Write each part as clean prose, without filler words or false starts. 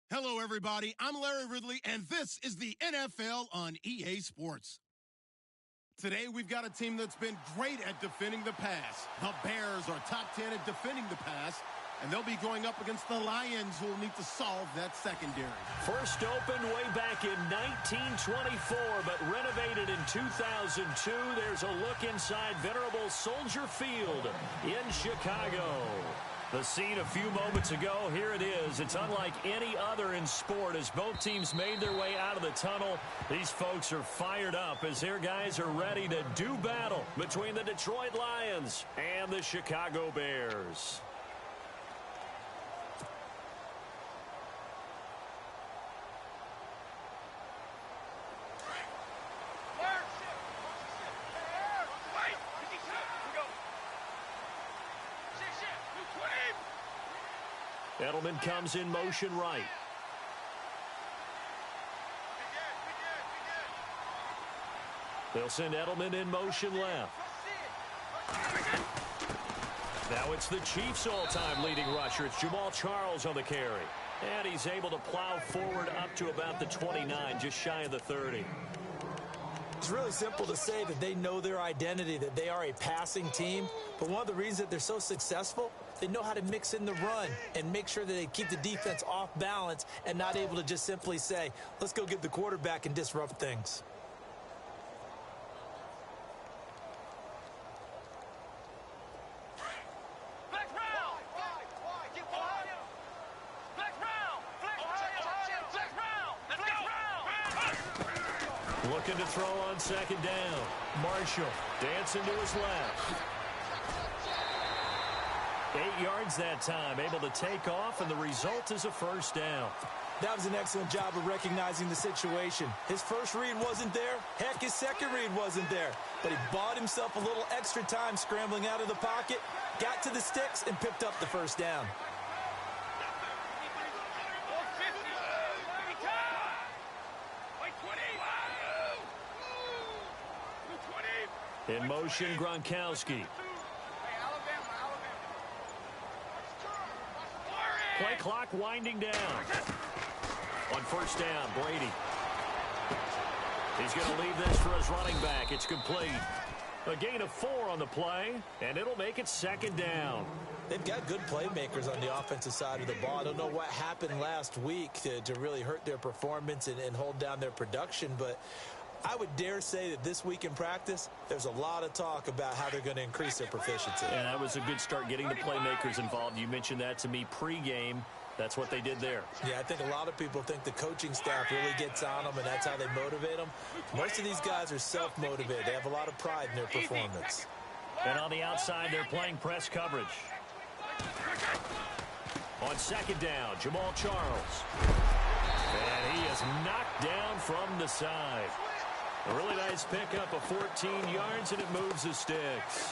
Hello, everybody. I'm Larry Ridley, and this is the NFL on EA Sports. Today, we've got a team that's been great at defending the pass. The Bears are top 10 at defending the pass, and they'll be going up against the Lions, who will need to solve that secondary. First opened way back in 1924, but renovated in 2002. There's a look inside venerable Soldier Field in Chicago. The scene a few moments ago, here it is. It's unlike any other in sport as both teams made their way out of the tunnel. These folks are fired up as their guys are ready to do battle between the Detroit Lions and the Chicago Bears. Edelman comes in motion right. They'll send Edelman in motion left. Now it's the Chiefs' all-time leading rusher. It's Jamal Charles on the carry. And he's able to plow forward up to about the 29, just shy of the 30. It's really simple to say that they know their identity, that they are a passing team. But one of the reasons that they're so successful, they know how to mix in the run and make sure that they keep the defense off balance and not able to just simply say, let's go get the quarterback and disrupt things. Looking to throw on second down. Marshall dancing to his left. 8 yards that time, able to take off, and the result is a first down. That was an excellent job of recognizing the situation. His first read wasn't there. Heck, his second read wasn't there. But he bought himself a little extra time scrambling out of the pocket, got to the sticks, and picked up the first down. In motion, Gronkowski. Play clock winding down. On first down, Brady. He's going to leave this for his running back. It's complete. A gain of 4 on the play, and it'll make it second down. They've got good playmakers on the offensive side of the ball. I don't know what happened last week to really hurt their performance and hold down their production, but I would dare say that this week in practice, there's a lot of talk about how they're going to increase their proficiency. And that was a good start getting the playmakers involved. You mentioned that to me pregame. That's what they did there. Yeah, I think a lot of people think the coaching staff really gets on them, and that's how they motivate them. Most of these guys are self-motivated. They have a lot of pride in their performance. And on the outside, they're playing press coverage. On second down, Jamal Charles. And he is knocked down from the side. A really nice pickup of 14 yards, and it moves the sticks.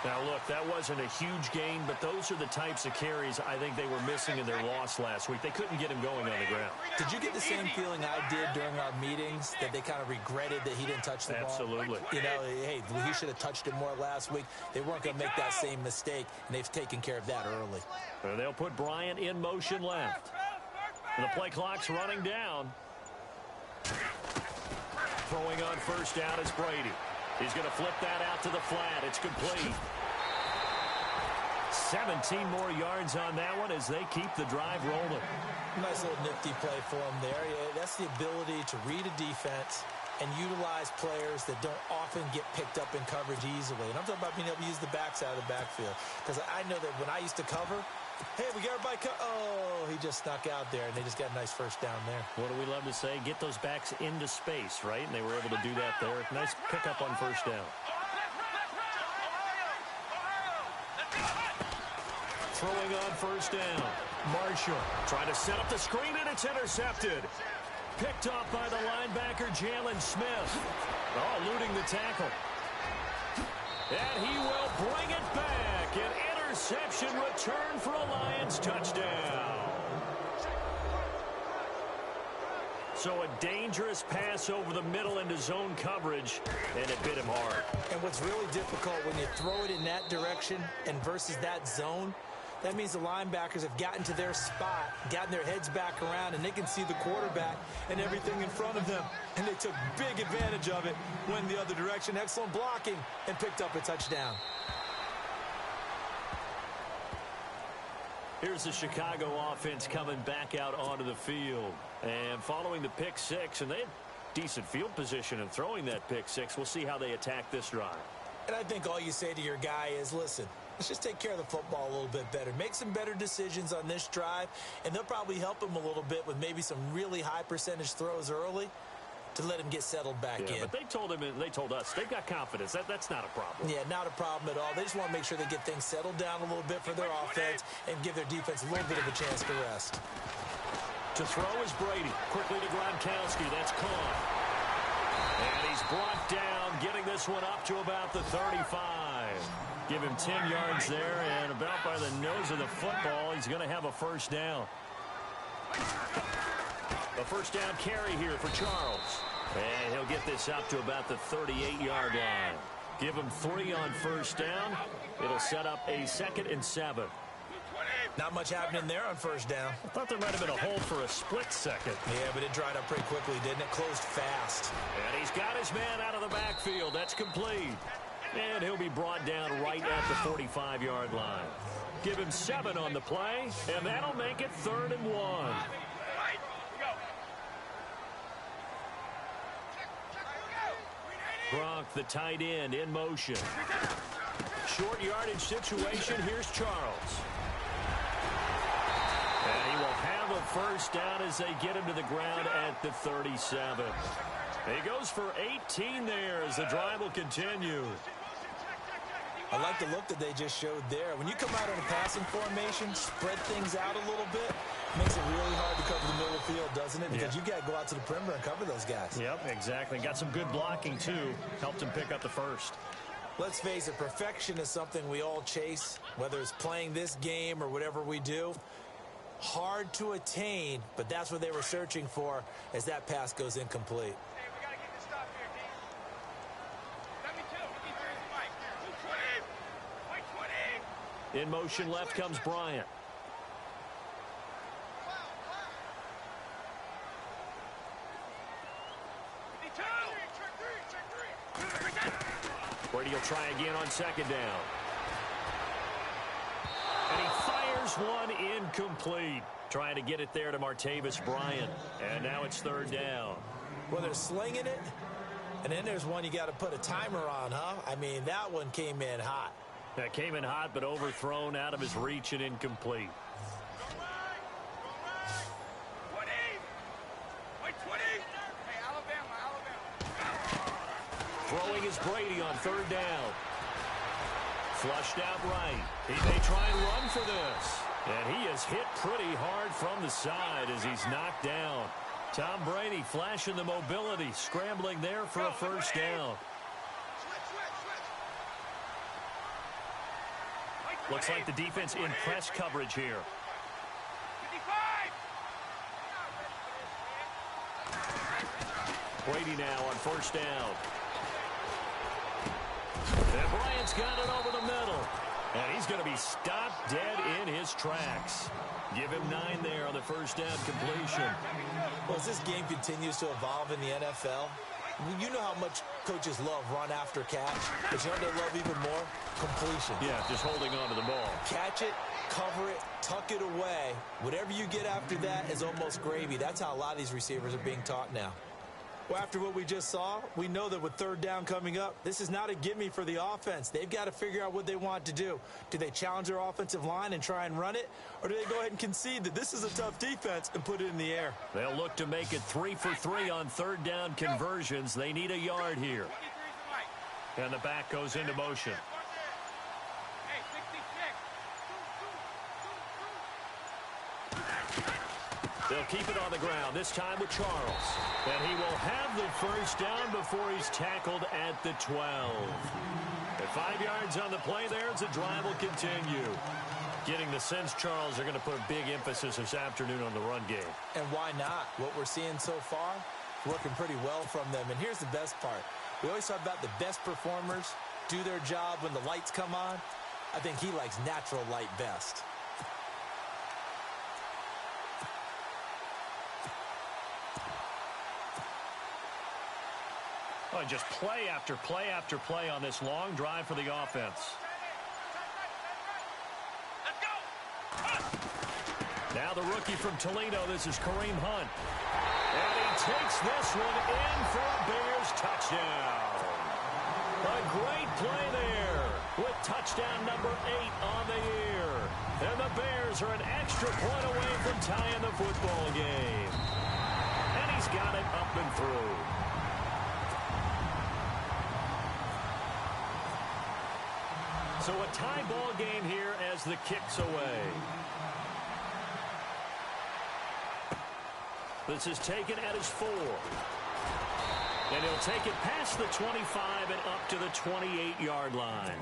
Now, look, that wasn't a huge gain, but those are the types of carries I think they were missing in their loss last week. They couldn't get him going on the ground. Did you get the same feeling I did during our meetings, that they kind of regretted that he didn't touch the ball? Absolutely. You know, hey, he should have touched it more last week. They weren't going to make that same mistake, and they've taken care of that early. And they'll put Bryant in motion left. And the play clock's running down. Throwing on first down is Brady. He's going to flip that out to the flat. It's complete. 17 more yards on that one as they keep the drive rolling. Nice little nifty play for him there. Yeah, that's the ability to read a defense and utilize players that don't often get picked up in coverage easily. And I'm talking about being able to use the backs out of the backfield. Because I know that when I used to cover, hey, we got everybody oh, he just snuck out there, and they just got a nice first down there. What do we love to say? Get those backs into space, right? And they were able to do that there. Nice pickup on first down. Throwing on first down. Marshall trying to set up the screen, and it's intercepted. Picked off by the linebacker, Jalen Smith. Oh, eluding the tackle. And he will bring it back. An interception return for a Lions touchdown. So a dangerous pass over the middle into zone coverage, and it bit him hard. And what's really difficult when you throw it in that direction and versus that zone, That means the linebackers have gotten to their spot, gotten their heads back around, and they can see the quarterback and everything in front of them. And they took big advantage of it, went the other direction. Excellent blocking, and picked up a touchdown. Here's the Chicago offense coming back out onto the field. And following the pick six, and they had decent field position in throwing that pick six. We'll see how they attack this drive. And I think all you say to your guy is, listen, let's just take care of the football a little bit better. Make some better decisions on this drive, and they'll probably help him a little bit with maybe some really high percentage throws early to let him get settled back in. But they told him, and they told us, they've got confidence. That's not a problem. Yeah, not a problem at all. They just want to make sure they get things settled down a little bit for their offense and give their defense a little bit of a chance to rest. To throw is Brady. Quickly to Gronkowski. That's caught. And he's brought down, getting this one up to about the 35. Give him 10 yards there, and about by the nose of the football, he's going to have a first down. A first down carry here for Charles. And he'll get this up to about the 38-yard line. Give him 3 on first down. It'll set up a 2nd and 7. Not much happening there on first down. I thought there might have been a hole for a split second. Yeah, but it dried up pretty quickly, didn't it? Closed fast. And he's got his man out of the backfield. That's complete. And he'll be brought down right at the 45-yard line. Give him 7 on the play, and that'll make it 3rd and 1. Gronk, the tight end, in motion. Short yardage situation. Here's Charles. And he will have a first down as they get him to the ground at the 37. He goes for 18 there as the drive will continue. I like the look that they just showed there. When you come out in a passing formation, spread things out a little bit, makes it really hard to cover the middle of the field, doesn't it? Because you got to go out to the perimeter and cover those guys. Yep, exactly. Got some good blocking, too. Helped him pick up the first. Let's face it, perfection is something we all chase, whether it's playing this game or whatever we do. Hard to attain, but that's what they were searching for as that pass goes incomplete. In motion left comes Bryant. Brady will try again on 2nd down. And he fires one incomplete. Trying to get it there to Martavis Bryant. And now it's 3rd down. Well, they're slinging it, and then there's one you got to put a timer on, huh? I mean, that one came in hot. That came in hot, but overthrown out of his reach and incomplete. Throwing is Brady on 3rd down. Flushed out right. He may try and run for this. And he is hit pretty hard from the side as he's knocked down. Tom Brady flashing the mobility, scrambling there for a first down. Looks like the defense in press coverage here. Brady now on first down. And Bryant's got it over the middle. And he's going to be stopped dead in his tracks. Give him 9 there on the first down completion. Well, as this game continues to evolve in the NFL, you know how much coaches love run after catch, but you know what they love even more? Completion. Yeah, just holding on to the ball. Catch it, cover it, tuck it away. Whatever you get after that is almost gravy. That's how a lot of these receivers are being taught now. Well, after what we just saw, we know that with 3rd down coming up, this is not a gimme for the offense. They've got to figure out what they want to do. Do they challenge their offensive line and try and run it? Or do they go ahead and concede that this is a tough defense and put it in the air? They'll look to make it 3 for 3 on 3rd down conversions. They need a yard here. And the back goes into motion. They'll keep it on the ground, this time with Charles. And he will have the first down before he's tackled at the 12. At 5 yards on the play there, as the drive will continue. Getting the sense Charles are going to put a big emphasis this afternoon on the run game. And why not? What we're seeing so far, working pretty well from them. And here's the best part. We always talk about the best performers do their job when the lights come on. I think he likes natural light best. Oh, just play after play after play on this long drive for the offense. Now the rookie from Toledo, this is Kareem Hunt. And he takes this one in for a Bears touchdown. A great play there with touchdown number 8 on the year. And the Bears are an extra point away from tying the football game. And he's got it up and through. So a tie ball game here as the kick's away. This is taken at his 4. And he'll take it past the 25 and up to the 28-yard line.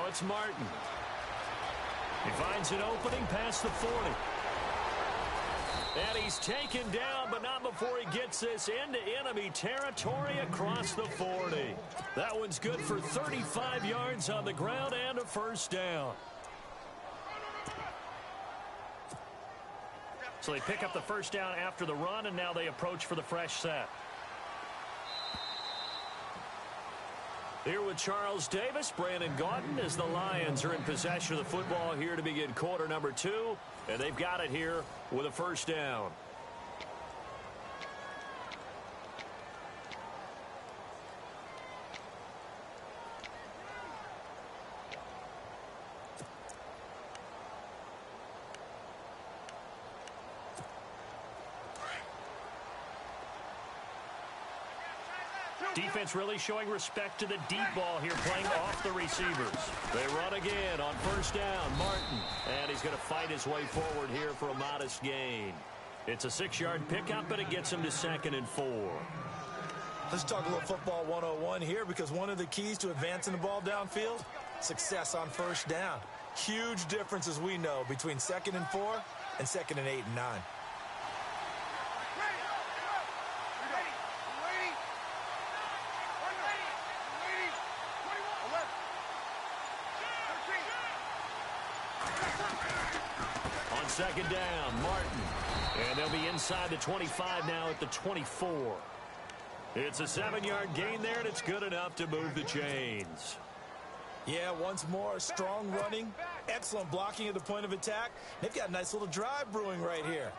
It's Martin. He finds an opening past the 40. And he's taken down, but not before he gets this into enemy territory across the 40. That one's good for 35 yards on the ground and a first down. So they pick up the first down after the run, and now they approach for the fresh set. Here with Charles Davis, Brandon Gaudin, as the Lions are in possession of the football here to begin quarter number 2. And they've got it here with a first down. Defense really showing respect to the deep ball here, playing off the receivers. They run again on first down. Martin, and he's going to fight his way forward here for a modest gain. It's a 6-yard pickup, but it gets him to 2nd and 4. Let's talk a little football 101 here, because one of the keys to advancing the ball downfield, success on first down. Huge difference, as we know, between 2nd and 4 and 2nd and 8 and 9. Second down, Martin. And they'll be inside the 25 now at the 24. It's a 7-yard gain there, and it's good enough to move the chains. Yeah, once more, strong running, excellent blocking at the point of attack. They've got a nice little drive brewing right here.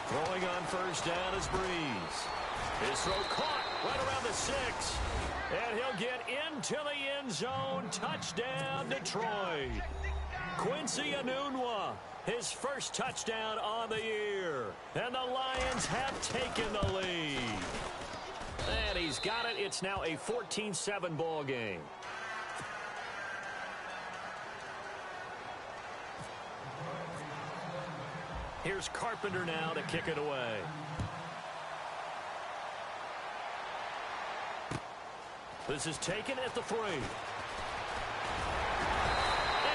Throwing on first down is Breeze. His throw caught right around the 6. And he'll get into the end zone. Touchdown, Detroit. Quincy Enunwa, his first touchdown on the year. And the Lions have taken the lead. And he's got it. It's now a 14-7 ball game. Here's Carpenter now to kick it away. This is taken at the 3. And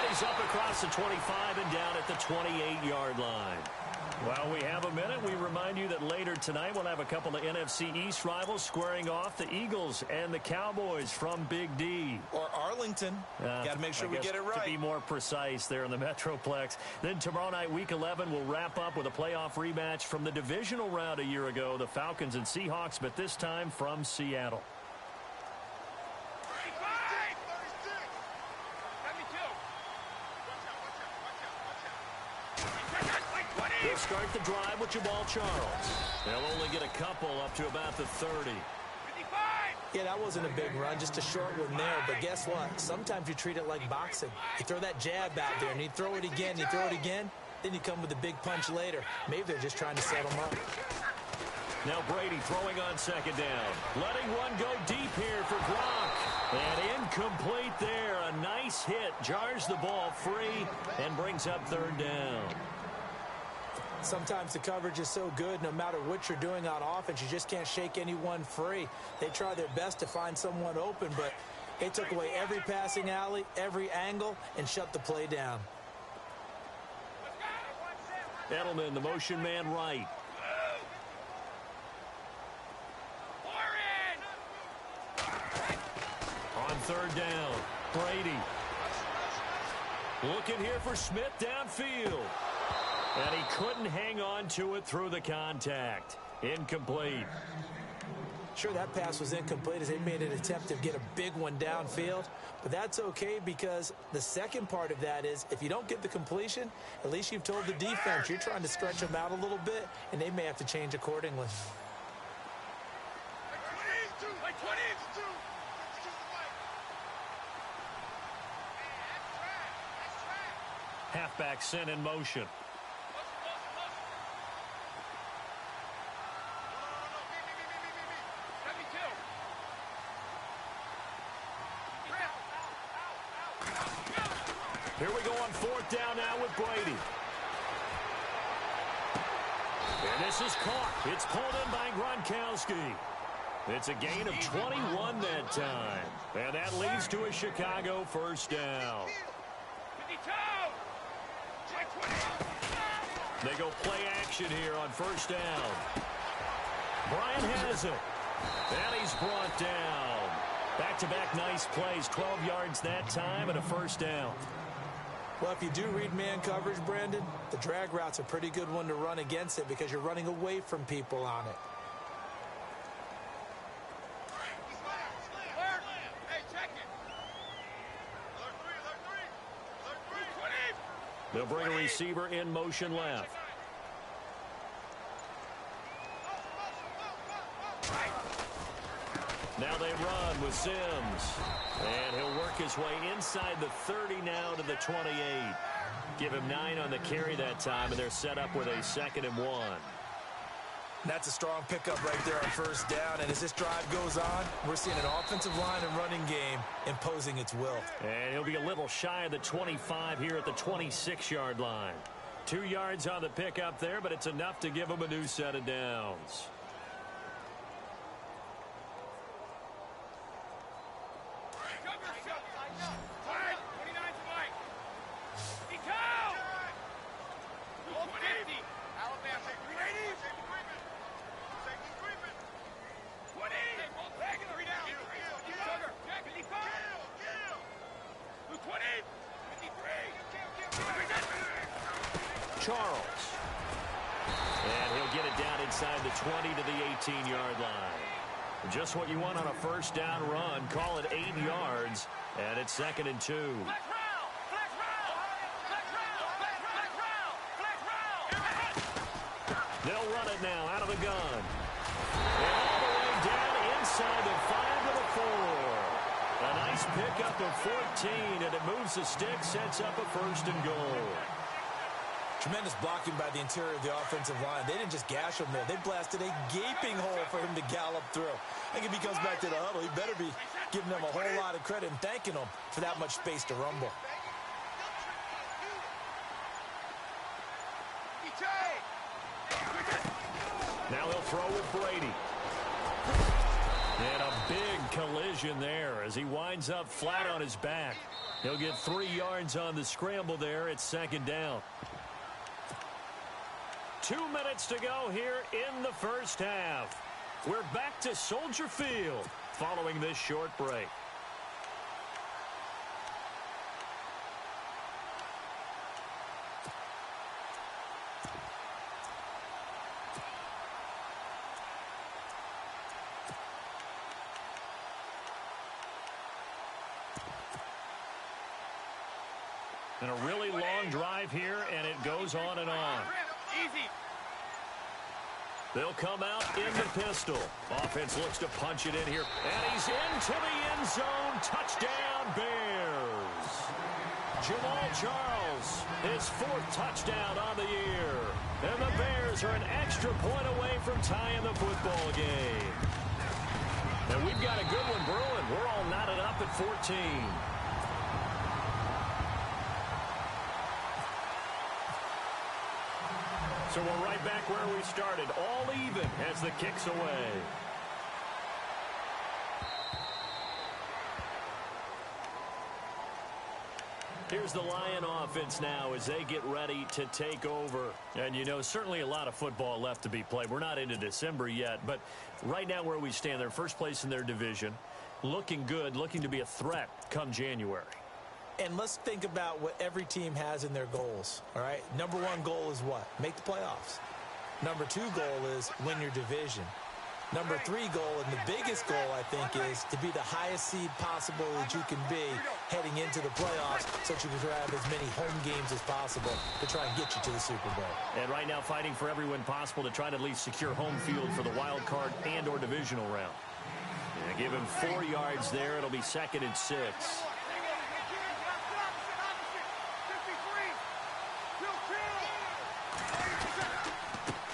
he's up across the 25 and down at the 28-yard line. While we have a minute, we remind you that later tonight we'll have a couple of NFC East rivals squaring off, the Eagles and the Cowboys from Big D. Or Arlington. Got to make sure we get it right. To be more precise there in the Metroplex. Then tomorrow night, Week 11, we'll wrap up with a playoff rematch from the divisional round a year ago, the Falcons and Seahawks, but this time from Seattle. They'll start the drive with Jamal Charles. They'll only get a couple up to about the 30. Yeah, that wasn't a big run, just a short one there. But guess what? Sometimes you treat it like boxing. You throw that jab out there, and you throw it again, you throw it again, then you come with a big punch later. Maybe they're just trying to set them up. Now Brady throwing on second down. Letting one go deep here for Gronk. And incomplete there. A nice hit. Jars the ball free and brings up third down. Sometimes the coverage is so good, no matter what you're doing on offense, you just can't shake anyone free. They try their best to find someone open, but they took away every passing alley, every angle, and shut the play down. Edelman, the motion man right. On third down, Brady. Looking here for Smith downfield. And he couldn't hang on to it through the contact. Incomplete. Sure, that pass was incomplete as they made an attempt to get a big one downfield. But that's okay because the second part of that is if you don't get the completion, at least you've told the defense you're trying to stretch them out a little bit, and they may have to change accordingly. Halfback sent in motion. Here we go on fourth down now with Brady. And this is caught. It's pulled in by Gronkowski. It's a gain of 21 that time. And that leads to a Chicago first down. They go play action here on first down. Bryant has it. And he's brought down. Back-to-back nice plays. 12 yards that time and a first down. Well, if you do read man coverage, Brandon, the drag route's a pretty good one to run against it because you're running away from people on it. They'll bring a receiver in motion left. Now they run with Sims. And he'll work his way inside the 30 now to the 28. Give him 9 on the carry that time, and they're set up with a 2nd and 1. That's a strong pickup right there on first down. And as this drive goes on, we're seeing an offensive line and running game imposing its will. And he'll be a little shy of the 25 here at the 26-yard line. 2 yards on the pickup there, but it's enough to give him a new set of downs. Charles. And he'll get it down inside the 20 to the 18-yard line. Just what you want on a first down run. Call it 8 yards, and it's 2nd and 2. They'll run it now out of the gun. And all the way down inside the 5 to the 4. A nice pickup of 14, and it moves the stick, sets up a 1st and goal. Tremendous blocking by the interior of the offensive line. They didn't just gash him there. They blasted a gaping hole for him to gallop through. I think if he comes back to the huddle, he better be giving them a whole lot of credit and thanking them for that much space to rumble. Now he'll throw with Brady. And a big collision there as he winds up flat on his back. He'll get 3 yards on the scramble there. It's 2nd down. 2 minutes to go here in the first half. We're back to Soldier Field following this short break. And a really long drive here, and it goes on and on. Easy. They'll come out in the pistol. Offense looks to punch it in here. And he's into the end zone. Touchdown, Bears. Jamal Charles, his 4th touchdown on the year. And the Bears are an extra point away from tying the football game. And we've got a good one brewing. We're all knotted up at 14. So we're right back where we started, all even as the kick's away. Here's the Lion offense now as they get ready to take over. And, you know, certainly a lot of football left to be played. We're not into December yet, but right now where we stand, they're first place in their division, looking good, looking to be a threat come January. And let's think about what every team has in their goals, all right? Number 1 goal is what? Make the playoffs. Number 2 goal is win your division. Number 3 goal, and the biggest goal, I think, is to be the highest seed possible that you can be heading into the playoffs so that you can grab as many home games as possible to try and get you to the Super Bowl. And right now fighting for every win possible to try to at least secure home field for the wild card and or divisional round. Yeah, give him 4 yards there. It'll be 2nd and 6.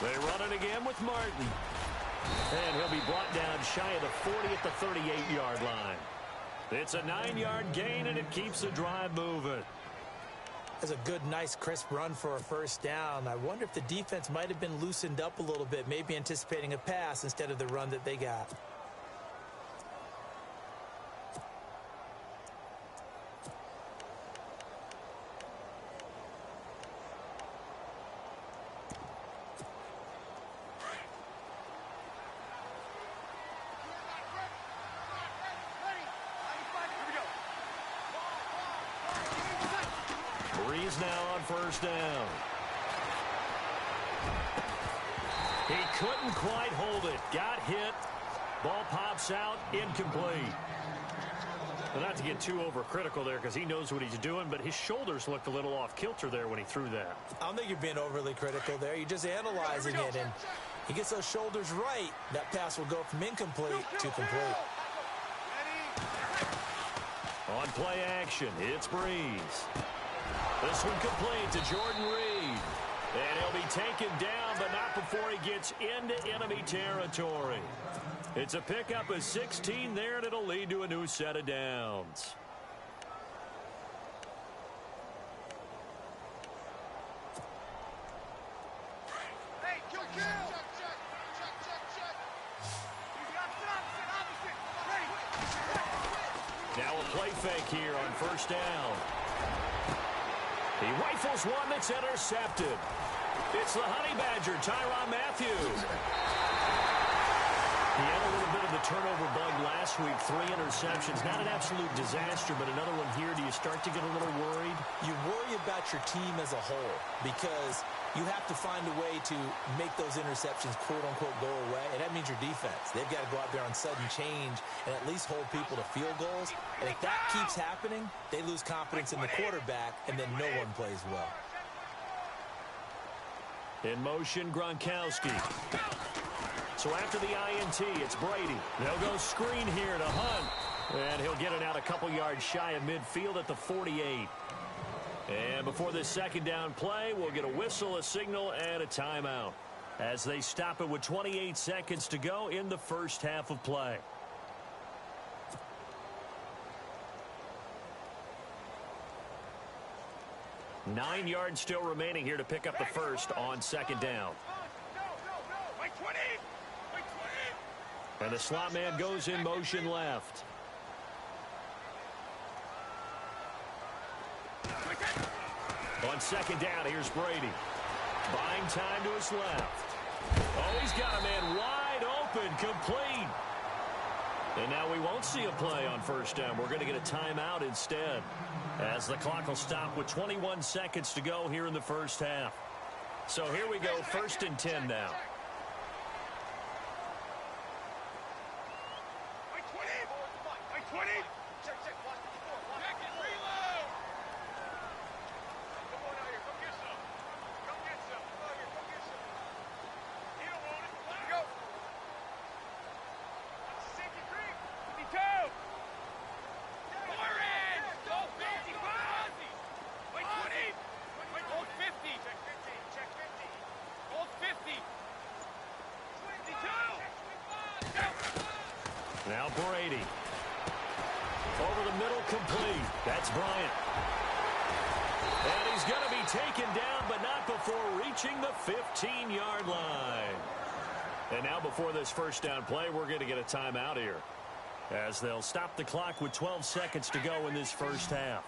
They run it again with Martin. And he'll be brought down shy of the 40 at the 38-yard line. It's a 9-yard gain, and it keeps the drive moving. That's a good, nice, crisp run for a first down. I wonder if the defense might have been loosened up a little bit, maybe anticipating a pass instead of the run that they got. Breeze now on first down. He couldn't quite hold it. Got hit. Ball pops out. Incomplete. Well, not to get too overcritical there because he knows what he's doing, but his shoulders looked a little off kilter there when he threw that. I don't think you're being overly critical there. You're just analyzing it, and he gets those shoulders right. That pass will go from incomplete to complete. On play action, it's Breeze. This one complete to Jordan Reed. And he'll be taken down, but not before he gets into enemy territory. It's a pickup of 16 there, and it'll lead to a new set of downs. Now a play fake here on first down. He rifles one that's intercepted. It's the Honey Badger, Tyrann Mathieu. He had a little bit of the turnover bug last week, 3 interceptions. Not an absolute disaster, but another one here. Do you start to get a little worried? You worry about your team as a whole because you have to find a way to make those interceptions, quote-unquote, go away, and that means your defense. They've got to go out there on sudden change and at least hold people to field goals. And if that keeps happening, they lose confidence in the quarterback, and then no one plays well. In motion, Gronkowski. So after the INT, it's Brady. They'll go screen here to Hunt. And he'll get it out a couple yards shy of midfield at the 48. And before this second down play, we'll get a whistle, a signal, and a timeout as they stop it with 28 seconds to go in the first half of play. Nine yards still remaining here to pick up the first on second down. And the slot man goes in motion left. On second down, here's Brady. Buying time to his left. Oh, he's got a man wide open, complete. And now we won't see a play on first down. We're going to get a timeout instead, as the clock will stop with 21 seconds to go here in the first half. So here we go, 1st and 10 now. Now Brady. Over the middle, complete. That's Bryant. And he's going to be taken down, but not before reaching the 15-yard line. And now before this first down play, we're going to get a timeout here, as they'll stop the clock with 12 seconds to go in this first half.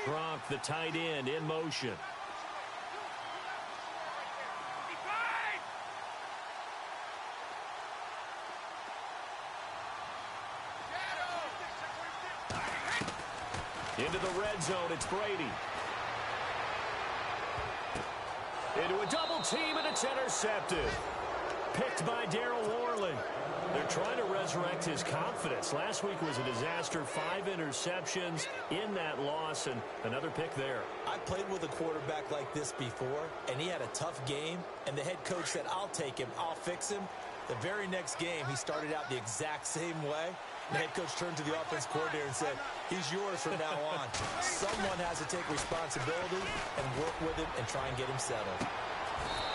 Gronk, the tight end, in motion. Into the red zone, it's Brady. Into a double team, and it's intercepted. Picked by Darryl Worley. They're trying to resurrect his confidence. Last week was a disaster. 5 interceptions in that loss, and another pick there. I played with a quarterback like this before, and he had a tough game, and the head coach said, I'll take him, I'll fix him. The very next game, he started out the exact same way. The head coach turned to the offense coordinator and said, he's yours from now on. Someone has to take responsibility and work with him and try and get him settled.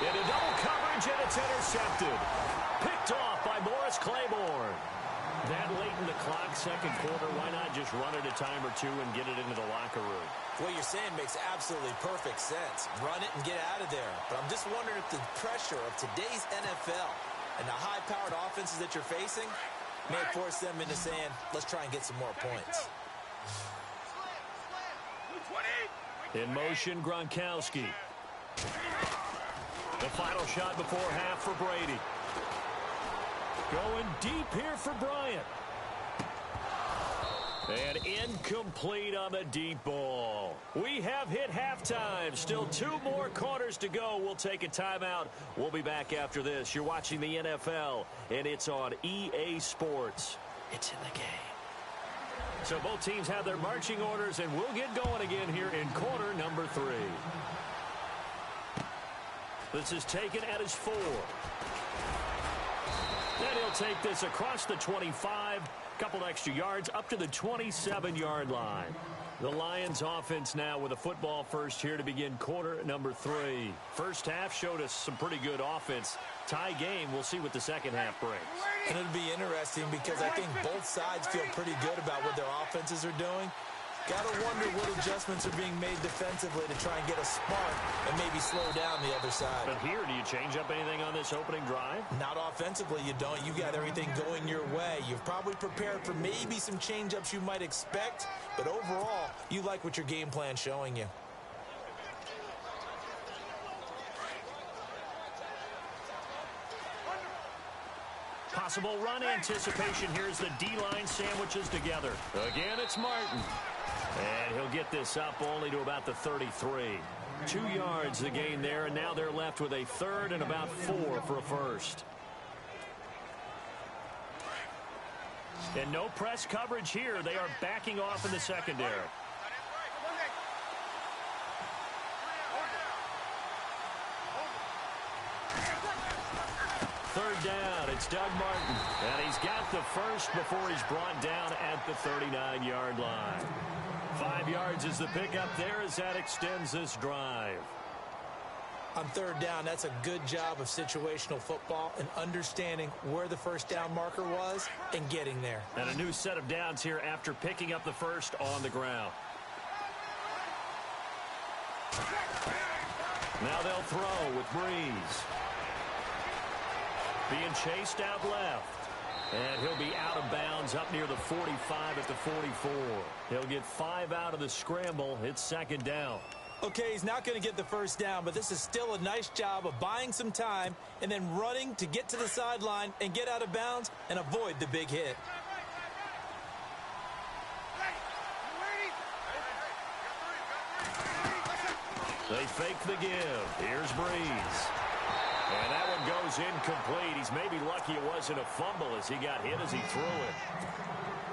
Into double coverage, and it's intercepted. Picked off by Morris Claiborne. That late in the clock, second quarter, why not just run it a time or two and get it into the locker room? What you're saying makes absolutely perfect sense. Run it and get out of there. But I'm just wondering if the pressure of today's NFL and the high-powered offenses that you're facing may force them into saying, let's try and get some more points. In motion, Gronkowski. The final shot before half for Brady. Going deep here for Bryant. And incomplete on the deep ball. We have hit halftime. Still 2 more quarters to go. We'll take a timeout. We'll be back after this. You're watching the NFL, and it's on EA Sports. It's in the game. So both teams have their marching orders, and we'll get going again here in quarter number 3. This is taken at his 4. Then he'll take this across the 25. Couple extra yards up to the 27-yard line. The Lions offense now with a football first here to begin quarter number 3. First half showed us some pretty good offense. Tie game, we'll see what the second half brings. And it'll be interesting because I think both sides feel pretty good about what their offenses are doing. Got to wonder what adjustments are being made defensively to try and get a spark and maybe slow down the other side. But here, do you change up anything on this opening drive? Not offensively, you don't. You got everything going your way. You've probably prepared for maybe some change-ups you might expect, but overall, you like what your game plan's showing you. Possible run anticipation. Here's the D-line sandwiches together. Again, it's Martin. And he'll get this up only to about the 33. 2 yards the gain there, and now they're left with a third and about 4 for a first. And no press coverage here. They are backing off in the secondary. Third down, it's Doug Martin. And he's got the first before he's brought down at the 39-yard line. 5 yards is the pickup there as that extends this drive. On third down, that's a good job of situational football and understanding where the first down marker was and getting there. And a new set of downs here after picking up the first on the ground. Now they'll throw with Breeze. Being chased out left. And he'll be out of bounds up near the 45 at the 44. He'll get 5 out of the scramble. It's second down. Okay, he's not going to get the first down, but this is still a nice job of buying some time and then running to get to the sideline and get out of bounds and avoid the big hit. They fake the give. Here's Breeze. And that one goes incomplete. He's maybe lucky it wasn't a fumble as he got hit as he threw it.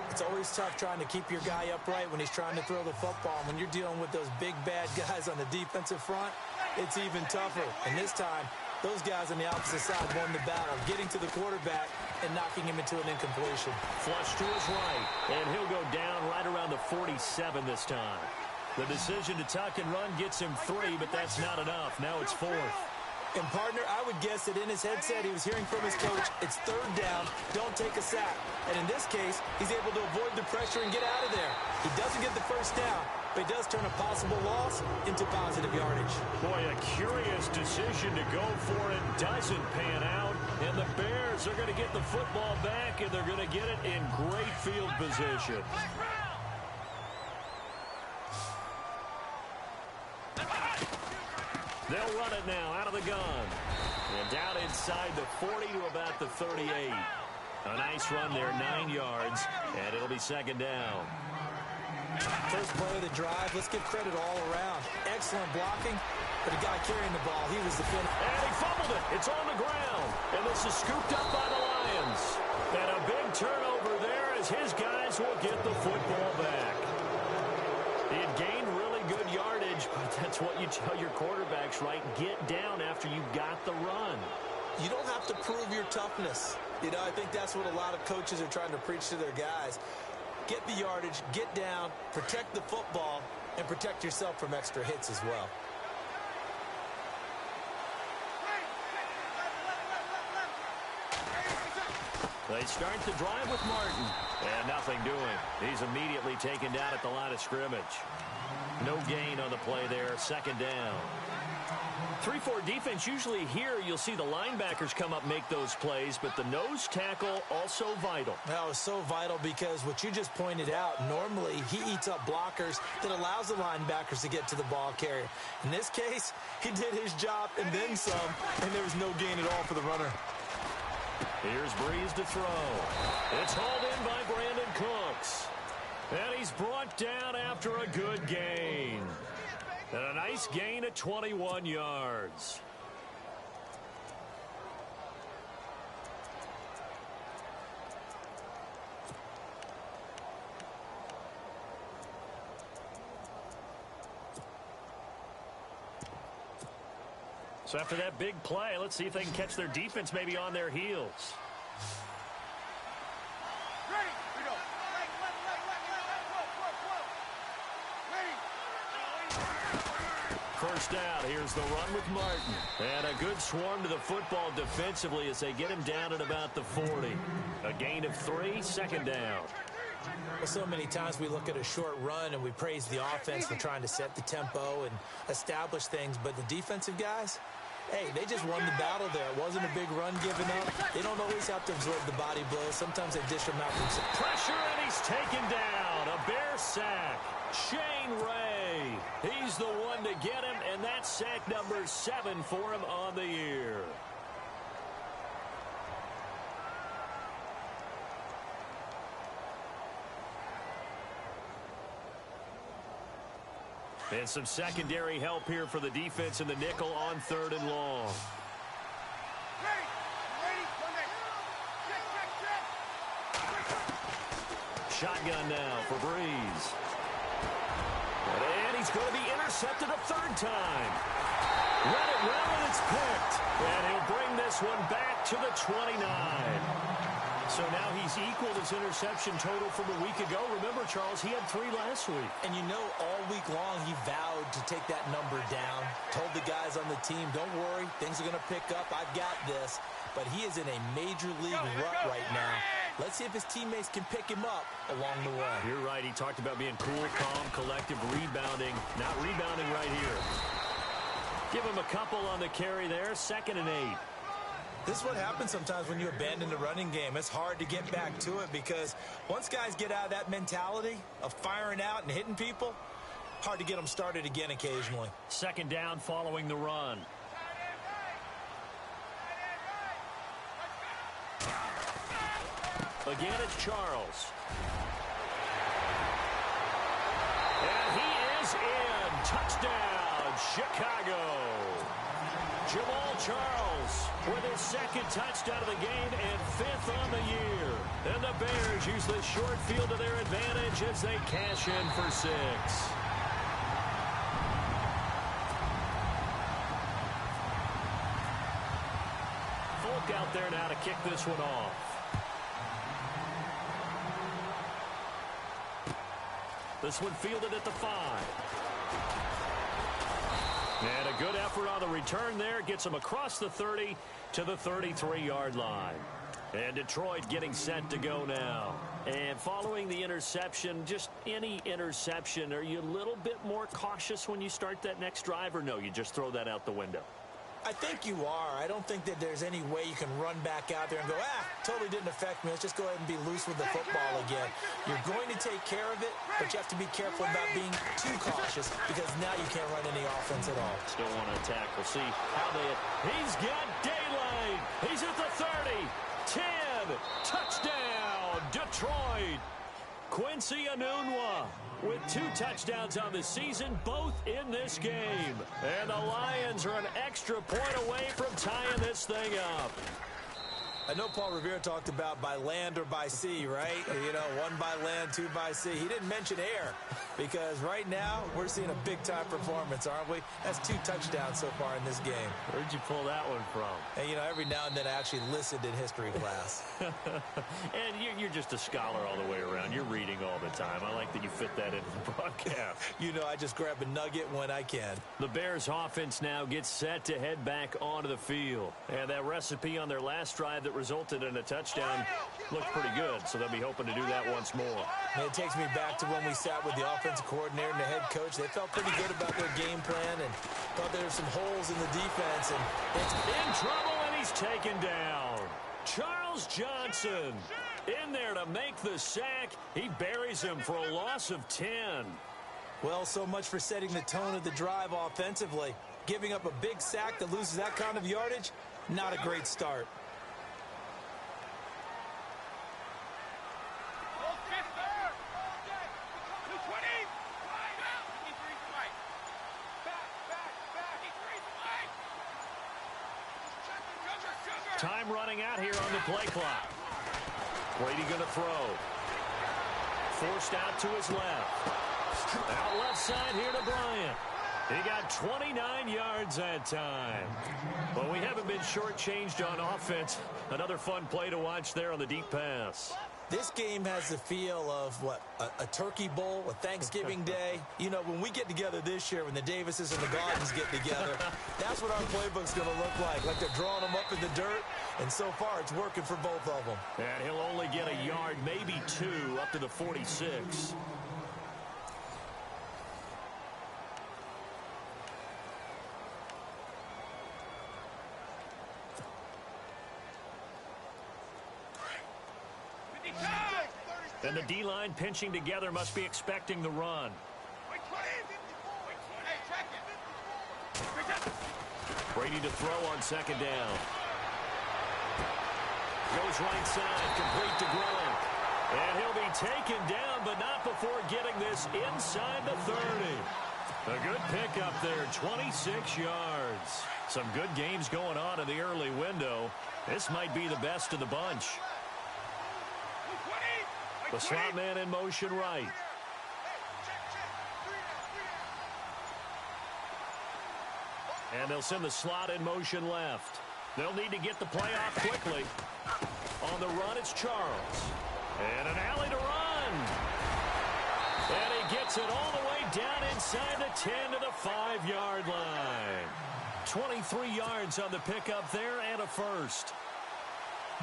It's always tough trying to keep your guy upright when he's trying to throw the football. When you're dealing with those big, bad guys on the defensive front, it's even tougher. And this time, those guys on the opposite side won the battle, getting to the quarterback and knocking him into an incompletion. Flush to his right, and he'll go down right around the 47 this time. The decision to tuck and run gets him 3, but that's not enough. Now it's 4th. And, partner, I would guess that in his headset he was hearing from his coach, it's third down, don't take a sack. And in this case, he's able to avoid the pressure and get out of there. He doesn't get the first down, but he does turn a possible loss into positive yardage. Boy, a curious decision to go for it. Doesn't pan out. And the Bears are going to get the football back, and they're going to get it in great field position. They'll run it now out of the gun. And down inside the 40 to about the 38. A nice run there, 9 yards, and it'll be second down. First play of the drive, let's give credit all around. Excellent blocking, but the guy carrying the ball, he was the fin. And he fumbled it. It's on the ground. And this is scooped up by the Lions. And a big turnover there as his guys will get the football back. He had gained really good yardage, but that's what you tell your quarterbacks, right? Get down after you got the run. You don't have to prove your toughness. You know, I think that's what a lot of coaches are trying to preach to their guys. Get the yardage, get down, protect the football, and protect yourself from extra hits as well. They start the drive with Martin. And nothing doing. He's immediately taken down at the line of scrimmage. No gain on the play there. Second down. 3-4 defense, usually here you'll see the linebackers come up, make those plays, but the nose tackle also vital. That was so vital because what you just pointed out, normally he eats up blockers that allows the linebackers to get to the ball carrier. In this case, he did his job and then some, and there was no gain at all for the runner. Here's Breeze to throw. It's hauled in by Brandon Cooks. And he's brought down after a good gain. And a nice gain at 21 yards. So after that big play, let's see if they can catch their defense maybe on their heels. First down, here's the run with Martin. And a good swarm to the football defensively as they get him down at about the 40. A gain of 3, second down. Well, so many times we look at a short run and we praise the offense for trying to set the tempo and establish things, but the defensive guys, hey, they just won the battle there. It wasn't a big run given up. They don't always have to absorb the body blows. Sometimes they dish them out themselves. Pressure, and he's taken down. A Bear sack. Shane Ray. He's the one to get him, and that's sack number 7 for him on the year. And some secondary help here for the defense in the nickel on 3rd and long. Shotgun now for Breeze. And he's going to be intercepted a 3rd time. Run it well, and it's picked. And he'll bring this one back to the 29. So now he's equaled his interception total from a week ago. Remember, Charles, he had 3 last week. And you know, all week long he vowed to take that number down. Told the guys on the team, don't worry, things are going to pick up. I've got this. But he is in a major league rut right now. Let's see if his teammates can pick him up along the way. You're right. He talked about being cool, calm, collective, rebounding. Not rebounding right here. Give him a couple on the carry there. 2nd and 8. This is what happens sometimes when you abandon the running game. It's hard to get back to it because once guys get out of that mentality of firing out and hitting people, hard to get them started again occasionally. 2nd down following the run. Again, it's Charles. And he is in. Touchdown, Chicago. Jamal Charles with his 2nd touchdown of the game and 5th on the year. And the Bears use the short field to their advantage as they cash in for 6. Folk out there now to kick this one off. This one fielded at the 5. And a good effort on the return there. Gets him across the 30 to the 33-yard line. And Detroit getting set to go now. And following the interception, just any interception, are you a little bit more cautious when you start that next drive, or no, you just throw that out the window? I think you are. I don't think that there's any way you can run back out there and go, totally didn't affect me. Let's just go ahead and be loose with the football again. You're going to take care of it, but you have to be careful about being too cautious because now you can't run any offense at all. Still want to attack. We'll see how they... He's got daylight. He's at the 30. 10. Touchdown, Detroit. Quincy Enunwa with 2 touchdowns on the season, both in this game. And the Lions are an extra point away from tying this thing up. I know Paul Revere talked about by land or by sea, right? You know, 1 by land, 2 by sea. He didn't mention air because right now we're seeing a big-time performance, aren't we? That's 2 touchdowns so far in this game. Where'd you pull that one from? And, you know, every now and then I actually listened in history class. And you're just a scholar all the way around. You're reading all the time. I like that you fit that into the broadcast. You know, I just grab a nugget when I can. The Bears offense now gets set to head back onto the field. And that recipe on their last drive that resulted in a touchdown looked pretty good, so they'll be hoping to do that once more. And it takes me back to when we sat with the offensive coordinator and the head coach. They felt pretty good about their game plan and thought there were some holes in the defense. And it's in trouble, and he's taken down. Charles Johnson in there to make the sack. He buries him for a loss of 10. Well, so much for setting the tone of the drive offensively. Giving up a big sack that loses that kind of yardage, not a great start. Time running out here on the play clock. Brady going to throw. Forced out to his left. Out left side here to Bryant. He got 29 yards that time. Well, we haven't been shortchanged on offense. Another fun play to watch there on the deep pass. This game has the feel of, what, a turkey bowl, a Thanksgiving day. You know, when we get together this year, when the Davises and the Gardens get together, that's what our playbook's going to look like they're drawing them up in the dirt, and so far it's working for both of them. And he'll only get a yard, maybe 2, up to the 46. And the D-line pinching together must be expecting the run. Brady to throw on second down. Goes right side, complete to Gronk. And he'll be taken down, but not before getting this inside the 30. A good pickup there, 26 yards. Some good games going on in the early window. This might be the best of the bunch. The slot man in motion right. And they'll send the slot in motion left. They'll need to get the play off quickly. On the run, it's Charles. And an alley to run. And he gets it all the way down inside the 10 to the 5-yard line. 23 yards on the pickup there and a first.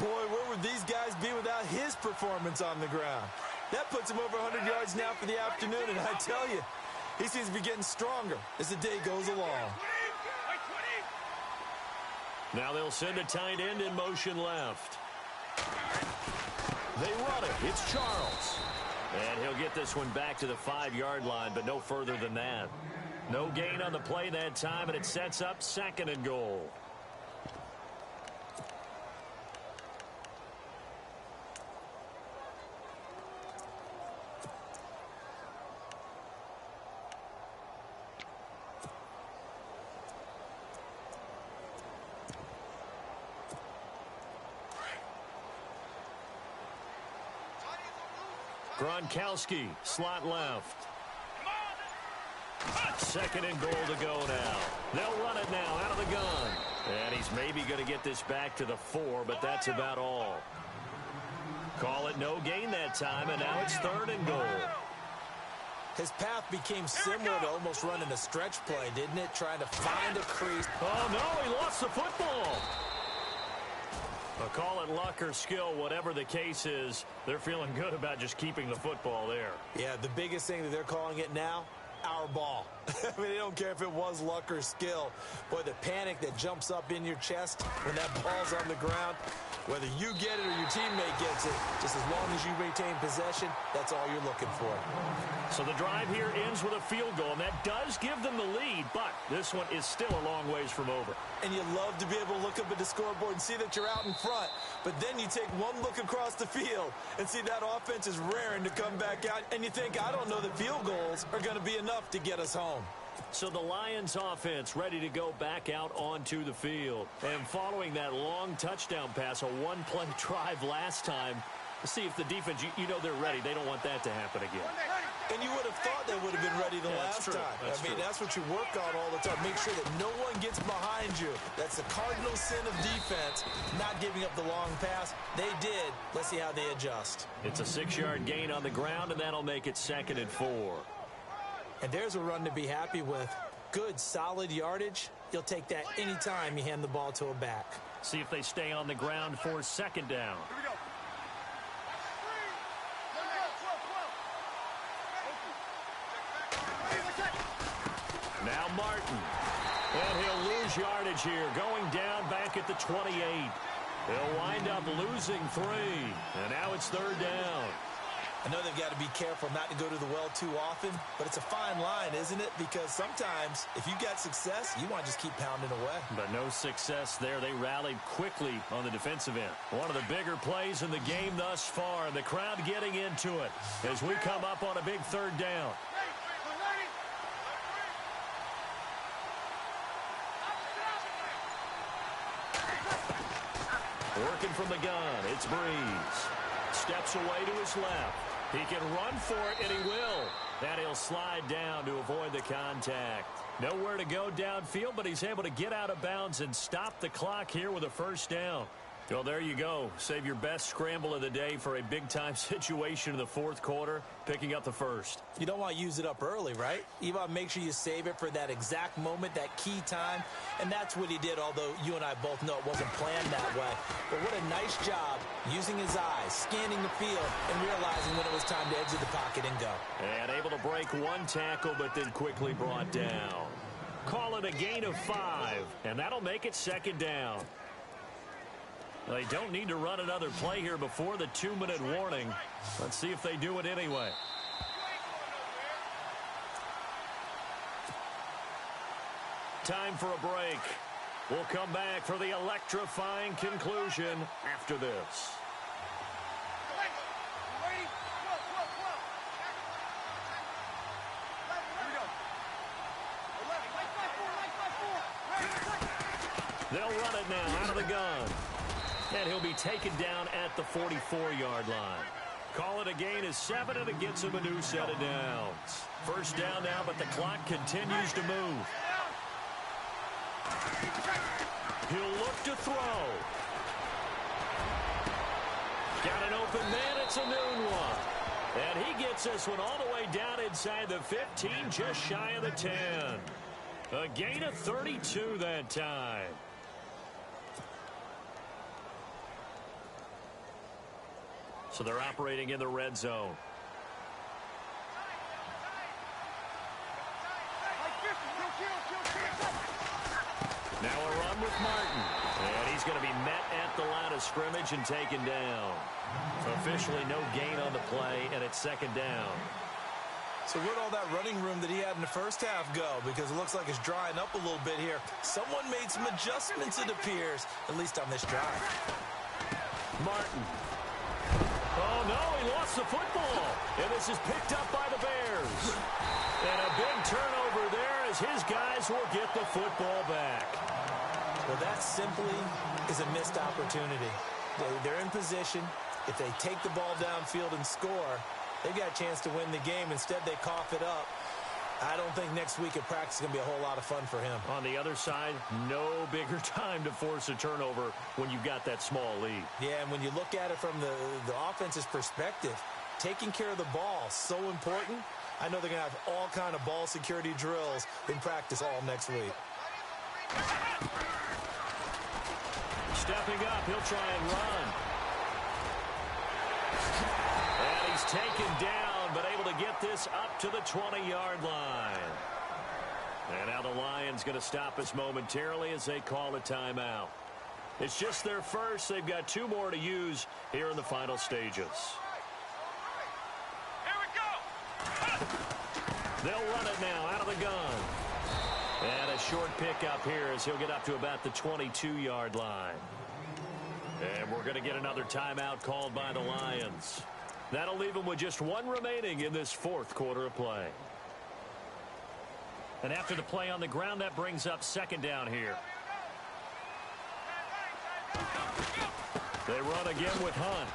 Boy, where would these guys be without his performance on the ground? That puts him over 100 yards now for the afternoon, and I tell you, he seems to be getting stronger as the day goes along. Now they'll send a tight end in motion left. They run it. It's Charles. And he'll get this one back to the 5-yard line, but no further than that. No gain on the play that time, and it sets up 2nd and goal. Gronkowski, slot left. 2nd and goal to go now. They'll run it now out of the gun. And he's maybe going to get this back to the 4, but that's about all. Call it no gain that time, and now it's 3rd and goal. His path became similar to almost running a stretch play, didn't it? Trying to find a crease. Oh, no, he lost the football. Well, call it luck or skill, whatever the case is, they're feeling good about just keeping the football there. Yeah, the biggest thing that they're calling it now, our ball. I mean, they don't care if it was luck or skill. Boy, the panic that jumps up in your chest when that ball's on the ground, whether you get it or your teammate gets it, just as long as you retain possession, that's all you're looking for. So the drive here ends with a field goal, and that does give them the lead, but this one is still a long ways from over. And you love to be able to look up at the scoreboard and see that you're out in front, but then you take one look across the field and see that offense is raring to come back out, and you think, I don't know that field goals are going to be enough to get us home. So the Lions offense ready to go back out onto the field. And following that long touchdown pass, a one-play drive last time, see if the defense, you know they're ready. They don't want that to happen again. And you would have thought they would have been ready the last time. That's what you work on all the time. Make sure that no one gets behind you. That's the cardinal sin of defense, not giving up the long pass. They did. Let's see how they adjust. It's a 6-yard gain on the ground, and that'll make it 2nd and 4. And there's a run to be happy with. Good, solid yardage. You'll take that anytime you hand the ball to a back. See if they stay on the ground for 2nd down. Here we go. Now Martin. And he'll lose yardage here, going down back at the 28. They'll wind up losing 3. And now it's 3rd down. I know they've got to be careful not to go to the well too often, but it's a fine line, isn't it? Because sometimes, if you got success, you want to just keep pounding away. But no success there. They rallied quickly on the defensive end. One of the bigger plays in the game thus far, and the crowd getting into it as we come up on a big 3rd down. Working from the gun, it's Breeze. Steps away to his left. He can run for it, and he will. And he'll slide down to avoid the contact. Nowhere to go downfield, but he's able to get out of bounds and stop the clock here with a 1st down. Well, there you go. Save your best scramble of the day for a big-time situation in the 4th quarter, picking up the 1st. You don't want to use it up early, right? You want to make sure you save it for that exact moment, that key time, and that's what he did, although you and I both know it wasn't planned that way. But what a nice job using his eyes, scanning the field, and realizing when it was time to exit the pocket and go. And able to break one tackle, but then quickly brought down. Call it a gain of 5, and that'll make it 2nd down. They don't need to run another play here before the 2-minute warning. Let's see if they do it anyway. Time for a break. We'll come back for the electrifying conclusion after this. They'll run it now out of the gun. And he'll be taken down at the 44-yard line. Call it a gain of 7, and it gets him a new set of downs. 1st down now, but the clock continues to move. He'll look to throw. Got an open man. It's a noon one. And he gets this one all the way down inside the 15, just shy of the 10. A gain of 32 that time. So they're operating in the red zone. Now a run with Martin. And he's going to be met at the line of scrimmage and taken down. Officially no gain on the play, and it's 2nd down. So where'd all that running room that he had in the 1st half go? Because it looks like it's drying up a little bit here. Someone made some adjustments, it appears, at least on this drive. Martin. Oh, no, he lost the football. And this is picked up by the Bears. And a big turnover there as his guys will get the football back. Well, that simply is a missed opportunity. They're in position. If they take the ball downfield and score, they've got a chance to win the game. Instead, they cough it up. I don't think next week at practice is going to be a whole lot of fun for him. On the other side, no bigger time to force a turnover when you've got that small lead. Yeah, and when you look at it from the offense's perspective, taking care of the ball, so important. I know they're going to have all kind of ball security drills in practice all next week. Stepping up, he'll try and run. And he's taken down, but able to get this up to the 20-yard line. And now the Lions going to stop us momentarily as they call a timeout. It's just their first. They've got 2 more to use here in the final stages. Here we go. They'll run it now out of the gun. And a short pickup here as he'll get up to about the 22-yard line. And we're going to get another timeout called by the Lions. That'll leave them with just 1 remaining in this 4th quarter of play. And after the play on the ground, that brings up 2nd down here. They run again with Hunt.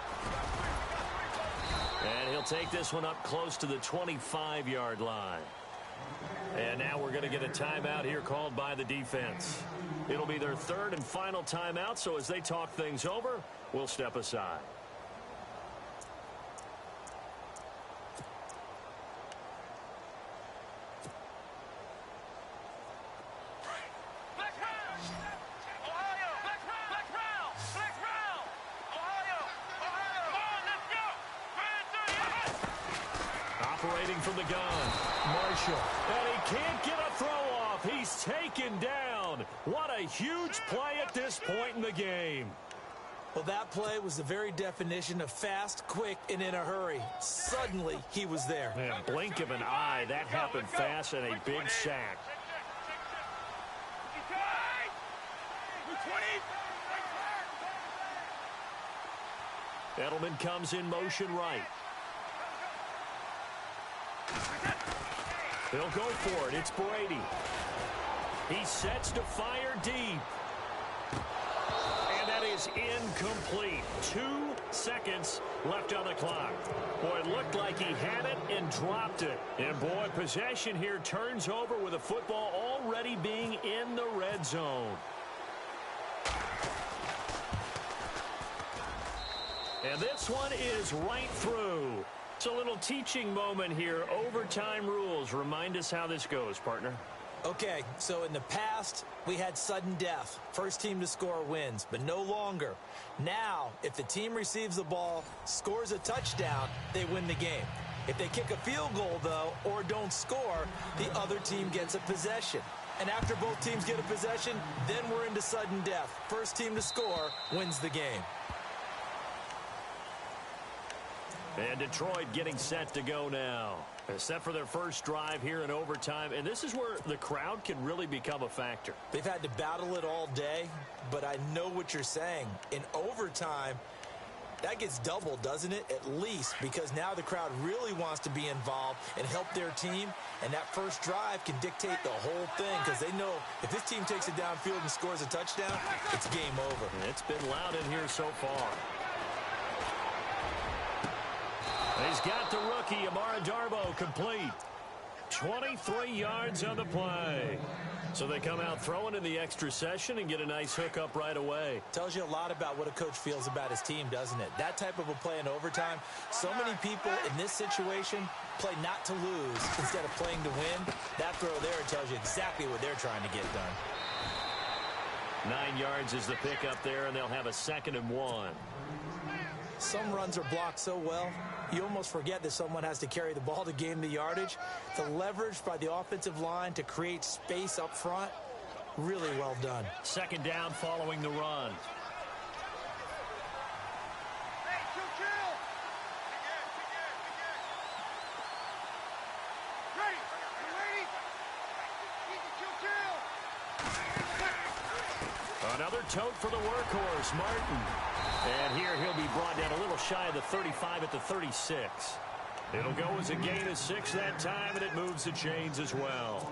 And he'll take this one up close to the 25-yard line. And now we're going to get a timeout here called by the defense. It'll be their 3rd and final timeout, so as they talk things over, we'll step aside. Operating from the gun, Marshall. And he can't get a throw off. He's taken down. What a huge play at this point in the game. Well, that play was the very definition of fast, quick, and in a hurry. Suddenly, he was there. Man, blink of an eye, that happened fast and a big sack. Edelman comes in motion right. He'll go for it. It's Brady. He sets to fire deep. And that is incomplete. 2 seconds left on the clock. Boy, it looked like he had it and dropped it. And boy, possession here turns over with a football already being in the red zone. And this one is right through. It's a little teaching moment here. Overtime rules. Remind us how this goes, partner. Okay, so in the past, we had sudden death. First team to score wins, but no longer. Now, if the team receives the ball, scores a touchdown, they win the game. If they kick a field goal, though, or don't score, the other team gets a possession. And after both teams get a possession, then we're into sudden death. First team to score wins the game. And Detroit getting set to go now. Set for their first drive here in overtime. And this is where the crowd can really become a factor. They've had to battle it all day, but I know what you're saying. In overtime, that gets doubled, doesn't it? At least, because now the crowd really wants to be involved and help their team. And that first drive can dictate the whole thing because they know if this team takes it downfield and scores a touchdown, it's game over. And it's been loud in here so far. He's got the rookie, Amara Darboh, complete. 23 yards on the play. So they come out throwing in the extra session and get a nice hookup right away. Tells you a lot about what a coach feels about his team, doesn't it? That type of a play in overtime, so many people in this situation play not to lose instead of playing to win. That throw there tells you exactly what they're trying to get done. 9 yards is the pickup there, and they'll have a 2nd and 1. Some runs are blocked so well, you almost forget that someone has to carry the ball to gain the yardage. The leverage by the offensive line to create space up front, really well done. 2nd down following the run. Another tote for the workhorse, Martin. And here he'll be brought down a little shy of the 35 at the 36. It'll go as a gain of 6 that time, and it moves the chains as well.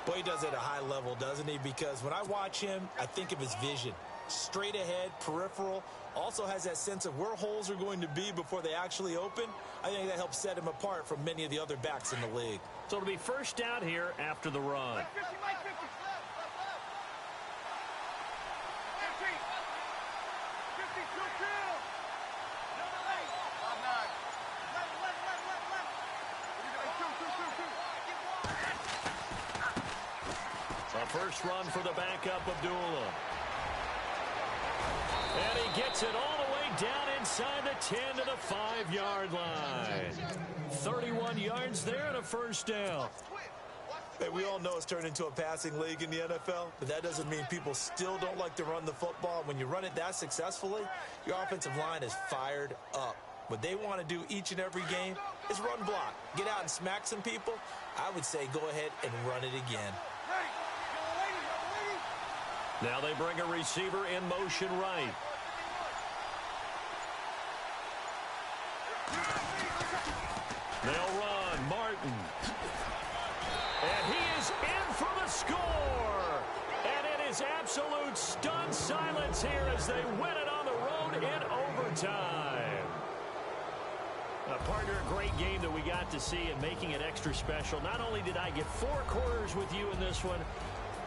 Boy, he does it at a high level, doesn't he? Because when I watch him, I think of his vision. Straight ahead, peripheral, also has that sense of where holes are going to be before they actually open. I think that helps set him apart from many of the other backs in the league. So it'll be first down here after the run. first run for the backup, Abdullah. And he gets it all the way down inside the 10 to the 5-yard line. 31 yards there and a first down. Hey, we all know it's turned into a passing league in the NFL, but that doesn't mean people still don't like to run the football. When you run it that successfully, your offensive line is fired up. What they want to do each and every game is run block. Get out and smack some people. I would say go ahead and run it again. Now they bring a receiver in motion right. They'll run. Martin. And he is in for the score. And it is absolute stunned silence here as they win it on the road in overtime. Partner, a great game that we got to see and making it extra special. Not only did I get 4 quarters with you in this one,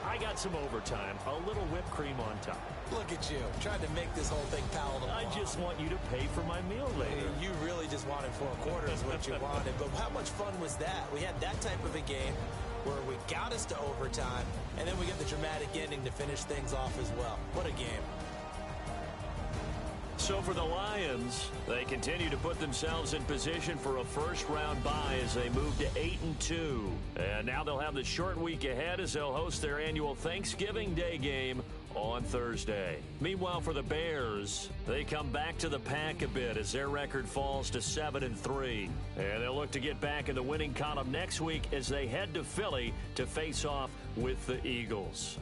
I got some overtime, a little whipped cream on top. Look at you, trying to make this whole thing palatable. I just want you to pay for my meal later. You really just wanted 4 quarters, what you wanted. But how much fun was that? We had that type of a game where we got us to overtime, and then we get the dramatic ending to finish things off as well. What a game. So for the Lions, they continue to put themselves in position for a first-round bye as they move to 8-2. And now they'll have the short week ahead as they'll host their annual Thanksgiving Day game on Thursday. Meanwhile, for the Bears, they come back to the pack a bit as their record falls to 7-3. And they'll look to get back in the winning column next week as they head to Philly to face off with the Eagles.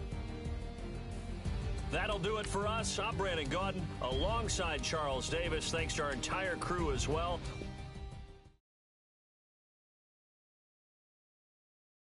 That'll do it for us. I'm Brandon Gaudin alongside Charles Davis. Thanks to our entire crew as well.